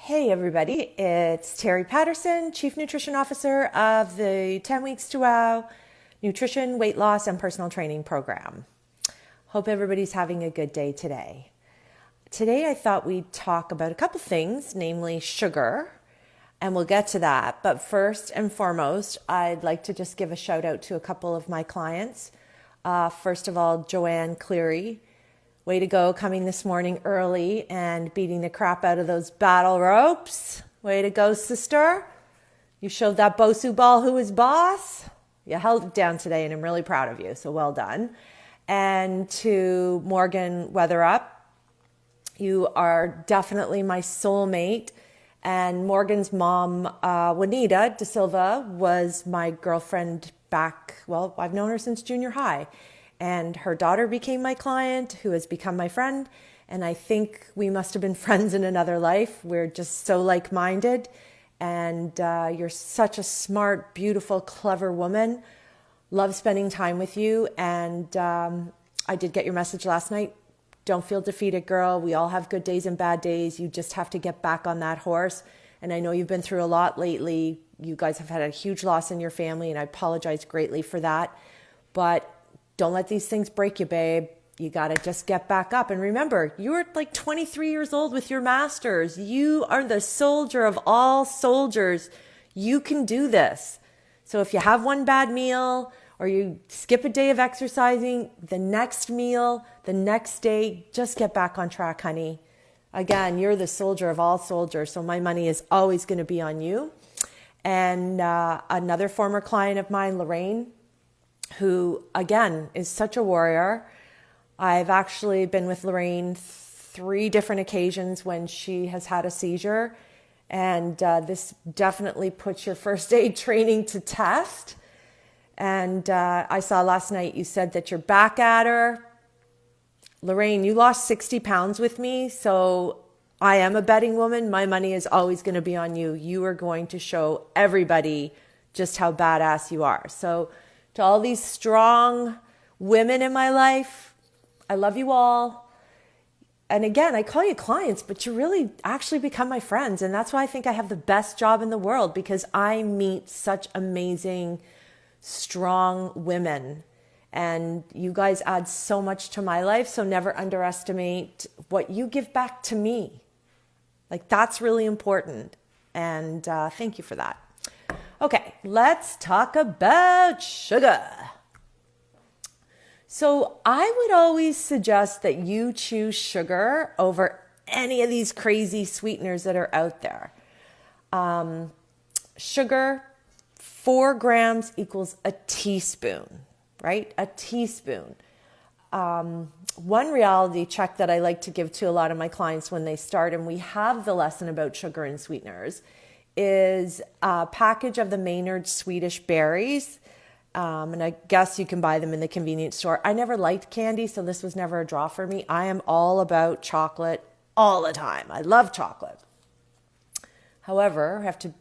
Hey everybody, it's Terry Patterson, Chief Nutrition Officer of the 10 Weeks to Wow Nutrition, Weight Loss, and Personal Training Program. Hope everybody's having a good day today. Today I thought we'd talk about a couple things, namely sugar, and we'll get to that. But first and foremost, I'd like to just give a shout out to a couple of my clients. First of all, Joanne Cleary. Way to go, coming this morning early and beating the crap out of those battle ropes. Way to go, sister. You showed that Bosu ball who is boss. You held it down today and I'm really proud of you, so well done. And to Morgan Weatherup, you are definitely my soulmate. And Morgan's mom, Juanita De Silva, was my girlfriend back, well, I've known her since junior high. And her daughter became my client, who has become my friend. And I think we must have been friends in another life. We're just so like-minded. And you're such a smart, beautiful, clever woman. Love spending time with you. And I did get your message last night. Don't feel defeated, girl. We all have good days and bad days. You just have to get back on that horse. And I know you've been through a lot lately. You guys have had a huge loss in your family, and I apologize greatly for that. But don't let these things break you, babe. You got to just get back up. And remember, you were like 23 years old with your master's. You are the soldier of all soldiers. You can do this. So if you have one bad meal or you skip a day of exercising, the next meal, the next day, just get back on track, honey. Again, you're the soldier of all soldiers. So my money is always going to be on you. And another former client of mine, Lorraine, who, again, is such a warrior. I've actually been with Lorraine 3 different occasions when she has had a seizure. And this definitely puts your first aid training to test. And I saw last night you said that you're back at her. Lorraine, you lost 60 pounds with me. So I am a betting woman. My money is always going to be on you. You are going to show everybody just how badass you are. So to all these strong women in my life, I love you all. And again, I call you clients, but you really actually become my friends. And that's why I think I have the best job in the world, because I meet such amazing, strong women. And you guys add so much to my life. So never underestimate what you give back to me. Like, that's really important. And thank you for that. Okay, let's talk about sugar. So I would always suggest that you choose sugar over any of these crazy sweeteners that are out there. Sugar, 4 grams equals a teaspoon, right? A teaspoon. One reality check that I like to give to a lot of my clients when they start, and we have the lesson about sugar and sweeteners, is a package of the Maynard Swedish berries. And I guess you can buy them in the convenience store. I never liked candy, so this was never a draw for me. I am all about chocolate all the time. I love chocolate. However, I have to,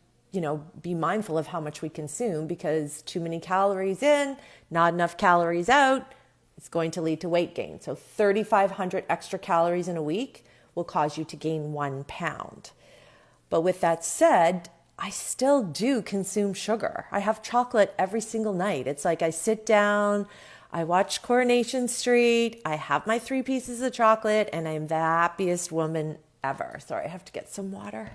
be mindful of how much we consume, because too many calories in, not enough calories out, it's going to lead to weight gain. So 3,500 extra calories in a week will cause you to gain 1 pound. But with that said, I still do consume sugar. I have chocolate every single night. It's like I sit down, I watch Coronation Street, I have my 3 pieces of chocolate, and I'm the happiest woman ever. Sorry, I have to get some water.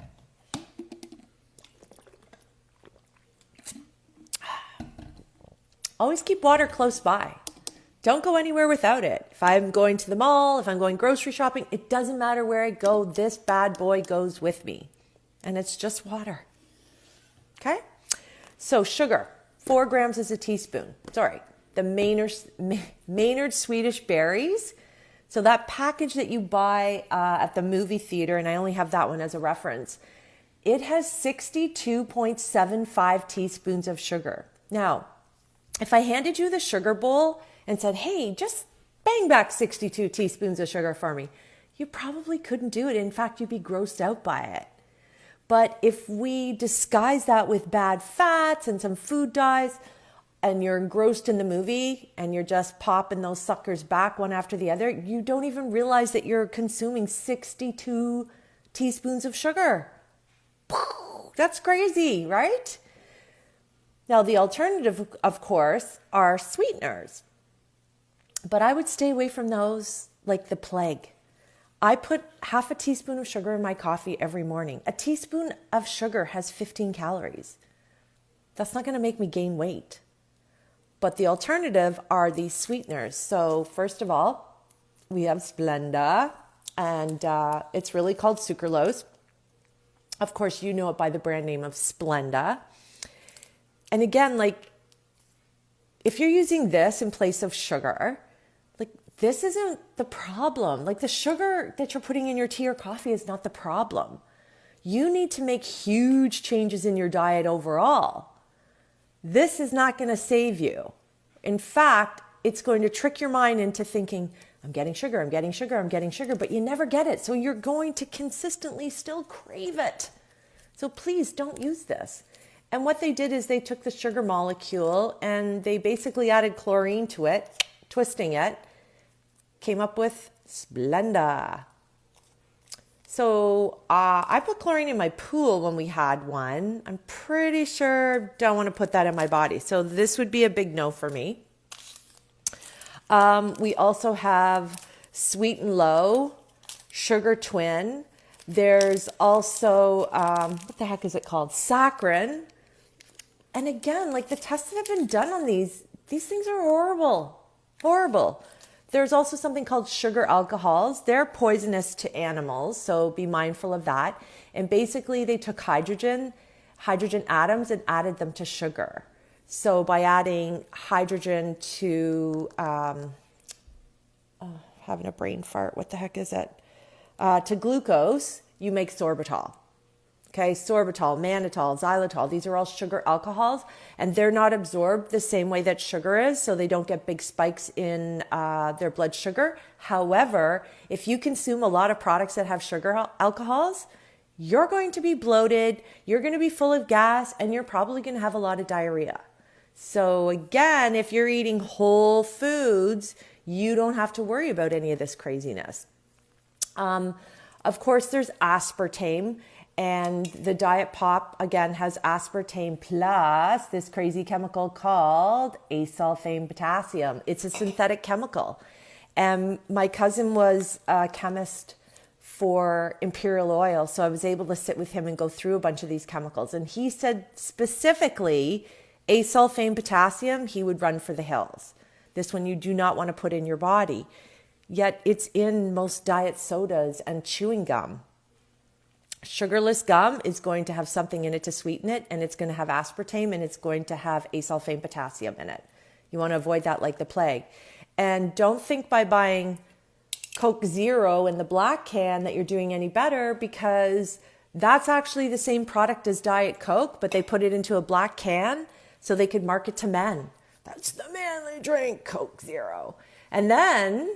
Always keep water close by. Don't go anywhere without it. If I'm going to the mall, if I'm going grocery shopping, it doesn't matter where I go. This bad boy goes with me. And it's just water. Okay? So sugar, 4 grams is a teaspoon. Sorry, the Maynard Swedish berries. So that package that you buy at the movie theater, and I only have that one as a reference, it has 62.75 teaspoons of sugar. Now, if I handed you the sugar bowl and said, hey, just bang back 62 teaspoons of sugar for me, you probably couldn't do it. In fact, you'd be grossed out by it. But if we disguise that with bad fats and some food dyes, and you're engrossed in the movie and you're just popping those suckers back one after the other, you don't even realize that you're consuming 62 teaspoons of sugar. That's crazy, right? Now, the alternative, of course, are sweeteners. But I would stay away from those like the plague. I put half a teaspoon of sugar in my coffee every morning. A teaspoon of sugar has 15 calories. That's not going to make me gain weight. But the alternative are these sweeteners. So first of all, we have Splenda, and it's really called sucralose. Of course, you know it by the brand name of Splenda. And again, like, if you're using this in place of sugar, like, this isn't the problem. Like, the sugar that you're putting in your tea or coffee is not the problem. You need to make huge changes in your diet overall. This is not going to save you. In fact, it's going to trick your mind into thinking, I'm getting sugar, I'm getting sugar, I'm getting sugar, but you never get it. So you're going to consistently still crave it. So please don't use this. And what they did is they took the sugar molecule and they basically added chlorine to it, twisting it, came up with Splenda. So I put chlorine in my pool when we had one. I'm pretty sure don't want to put that in my body. So this would be a big no for me. We also have Sweet and Low, Sugar Twin. There's also, what the heck is it called? Saccharin. And again, like, the tests that have been done on these things are horrible, horrible. There's also something called sugar alcohols. They're poisonous to animals, so be mindful of that. And basically, they took hydrogen atoms and added them to sugar. So by adding hydrogen to, having a brain fart, what the heck is it? To glucose, you make sorbitol. Okay, sorbitol, mannitol, xylitol, these are all sugar alcohols, and they're not absorbed the same way that sugar is, so they don't get big spikes in their blood sugar. However, if you consume a lot of products that have sugar alcohols, you're going to be bloated, you're going to be full of gas, and you're probably going to have a lot of diarrhea. So again, if you're eating whole foods, you don't have to worry about any of this craziness. Of course, there's aspartame. And the Diet Pop, again, has aspartame plus this crazy chemical called asulfame potassium. It's a synthetic chemical. And my cousin was a chemist for Imperial Oil, so I was able to sit with him and go through a bunch of these chemicals. And he said specifically asulfame potassium, he would run for the hills. This one you do not want to put in your body. Yet it's in most diet sodas and chewing gum. Sugarless gum is going to have something in it to sweeten it, and it's going to have aspartame, and it's going to have asulfame potassium in it. You want to avoid that like the plague. And don't think by buying Coke Zero in the black can that you're doing any better, because that's actually the same product as Diet Coke, but they put it into a black can so they could market to men. That's the manly drink, Coke Zero. And then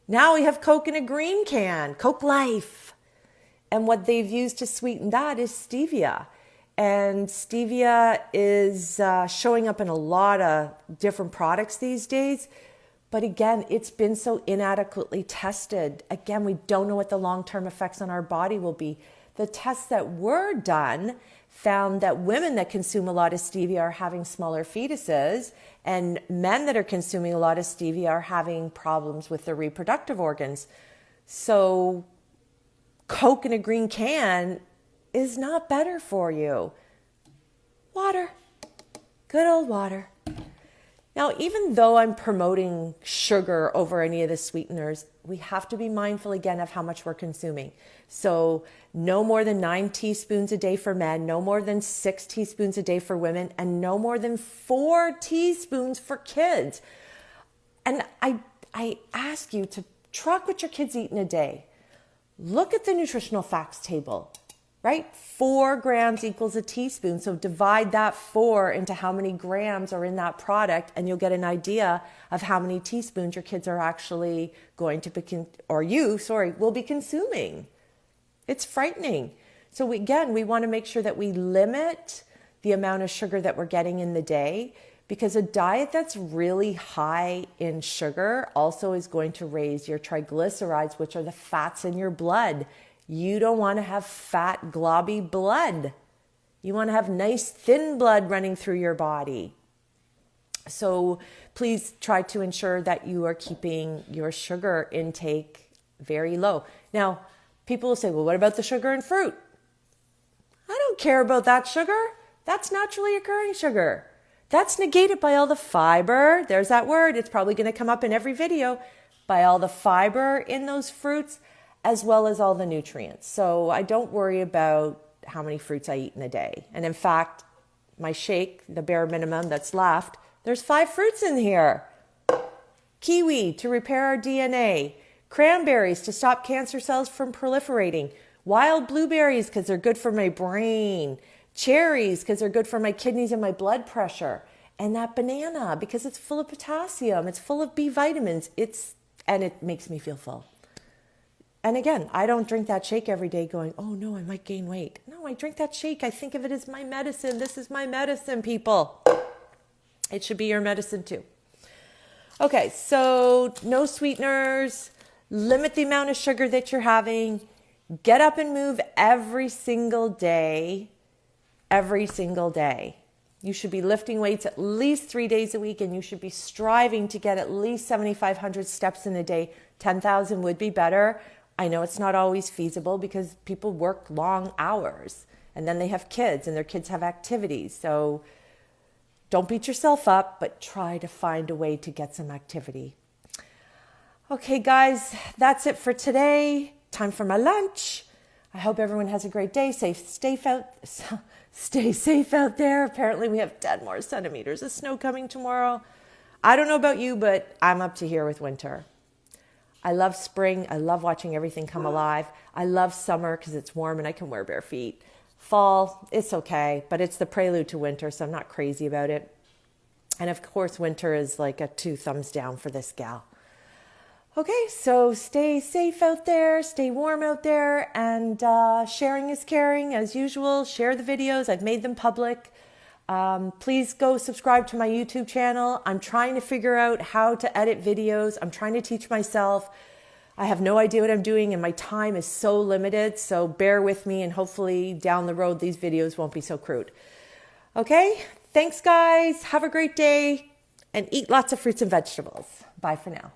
now we have Coke in a green can, Coke Life. And what they've used to sweeten that is stevia. And stevia is showing up in a lot of different products these days. But again, it's been so inadequately tested. Again, we don't know what the long-term effects on our body will be. The tests that were done found that women that consume a lot of stevia are having smaller fetuses, and men that are consuming a lot of stevia are having problems with their reproductive organs. So Coke in a green can is not better for you. Water. Good old water. Now, even though I'm promoting sugar over any of the sweeteners, we have to be mindful again of how much we're consuming. So no more than 9 teaspoons a day for men, no more than 6 teaspoons a day for women, and no more than 4 teaspoons for kids. And I ask you to track what your kids eat in a day. Look at the nutritional facts table, right? 4 grams equals a teaspoon. So divide that 4 into how many grams are in that product, and you'll get an idea of how many teaspoons your kids are actually going to be, will be consuming. It's frightening. So we want to make sure that we limit the amount of sugar that we're getting in the day, because a diet that's really high in sugar also is going to raise your triglycerides, which are the fats in your blood. You don't want to have fat, globby blood. You want to have nice thin blood running through your body. So please try to ensure that you are keeping your sugar intake very low. Now, people will say, well, what about the sugar in fruit? I don't care about that sugar. That's naturally occurring sugar. That's negated by all the fiber. There's that word. It's probably going to come up in every video. By all the fiber in those fruits, as well as all the nutrients. So I don't worry about how many fruits I eat in a day. And in fact, my shake, the bare minimum that's left, there's 5 fruits in here. Kiwi to repair our DNA. Cranberries to stop cancer cells from proliferating. Wild blueberries because they're good for my brain. Cherries because they're good for my kidneys and my blood pressure. And that banana because it's full of potassium. It's full of B vitamins. And it makes me feel full. And again, I don't drink that shake every day going, oh no, I might gain weight. No, I drink that shake. I think of it as my medicine. This is my medicine, people. It should be your medicine too. Okay, so no sweeteners. Limit the amount of sugar that you're having. Get up and move every single day. Every single day. You should be lifting weights at least 3 days a week, and you should be striving to get at least 7,500 steps in a day. 10,000 would be better. I know it's not always feasible because people work long hours and then they have kids and their kids have activities. So don't beat yourself up, but try to find a way to get some activity. Okay, guys, that's it for today. Time for my lunch. I hope everyone has a great day. Stay safe out there. Apparently we have 10 more centimeters of snow coming tomorrow. I don't know about you, but I'm up to here with winter. I love spring. I love watching everything come alive. I love summer because it's warm and I can wear bare feet. Fall, it's okay, but it's the prelude to winter, so I'm not crazy about it. And of course, winter is like a 2 thumbs down for this gal. Okay, so stay safe out there, stay warm out there, and sharing is caring as usual. Share the videos. I've made them public. Please go subscribe to my YouTube channel. I'm trying to figure out how to edit videos. I'm trying to teach myself. I have no idea what I'm doing, and my time is so limited, so bear with me, and hopefully down the road these videos won't be so crude. Okay, thanks guys. Have a great day, and eat lots of fruits and vegetables. Bye for now.